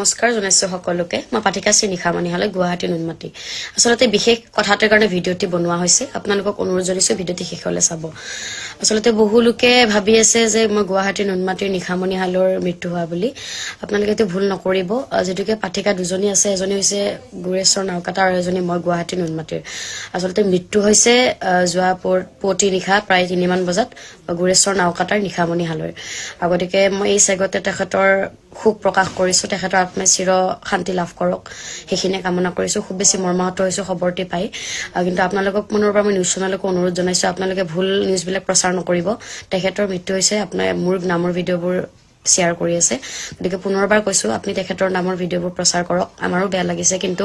নমস্কাৰ জনাইছো সকলোকে মই পাঠিকা শ্ৰী নিখামণি হালৈ গুৱাহাটী নুনমাটি আসলতে বিশেষ কথাটোৰ কাৰণে ভিডিঅ'টি বনোৱা হৈছে আপোনালোকক অনুৰোধ জনাইছো ভিডিঅ'টি শেষলৈ চাব আসলতে বহু লোকে ভাবি আছে যে মই গুৱাহাটী নুনমাটিৰ নিখামণি হালৰ মৃত্যু হোৱা বুলি আপোনালোকে এটো ভুল নকৰিব যেতুকে পাঠিকা দুজনী আছে এজনী হৈছে গুৰেশ্বৰ নাওকাটা আৰু এজনী মই গুৱাহাটী নুনমাটিৰ আসলতে মৃত্যু হৈছে যোৱা পুৱতি নিশা প্ৰায় 3 মান বজাত গুৰেশ্বৰ নাওকাটাৰ নিখামণি হালৰ আগতিকে মই এই চেগতে তেখেতৰ খুব প্ৰকাশ কৰিছো তেখেতৰ আত্মাই চিৰ শান্তি লাভ কৰক হেখিনি কামনা কৰিছো খুব বেছি মৰ্মাহত হৈছো খবৰটি পাই কিন্তু আপোনালোকক মনৰ পৰা মই নিউজ চেনেলক অনুৰোধ জনাইছো আপোনালোকে ভুল নিউজ বিলাক প্ৰচাৰ নকৰিব তেখেতৰ মৃত্যু হৈছে আপোনাৰ মোৰ নামৰ ভিডিঅ'বোৰ শেয়াৰ কৰি আছে গতিকে পুনৰবাৰ কৈছো আপুনি তেখেতৰ নামৰ ভিডিঅ'বোৰ প্ৰচাৰ কৰক আমাৰো বেয়া লাগিছে কিন্তু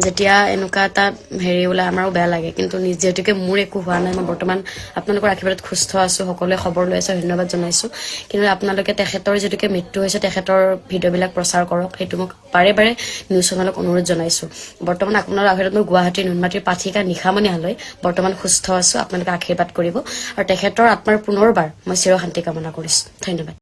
যেতিয়া এনেকুৱা এটা হেৰি ওলা আমাৰো বেয়া লাগে কিন্তু যেতুকে মোৰ একো হোৱা নাই মই বৰ্তমান আপোনালোকৰ আশীৰ্বাদত সুস্থ আছো সকলোৱে খবৰ লৈ আছে ধন্যবাদ জনাইছো কিন্তু আপোনালোকে তেখেতৰ যেতুকে মৃত্যু হৈছে তেখেতৰ ভিডিঅ'বিলাক প্ৰচাৰ কৰক হেতু মোক বাৰে বাৰে নিউজ চেনেলক অনুৰোধ জনাইছো বৰ্তমান আপোনাৰ আশীৰ্বাদত মই গুৱাহাটী নুনমাটিৰ পাঠিকা নিখামণি হালৈ বৰ্তমান সুস্থ আছো আপোনালোকে আশীৰ্বাদ কৰিব আৰু তেখেতৰ আত্মাৰ পুনৰবাৰ মই চিৰ শান্তি কামনা কৰিছো ধন্যবাদ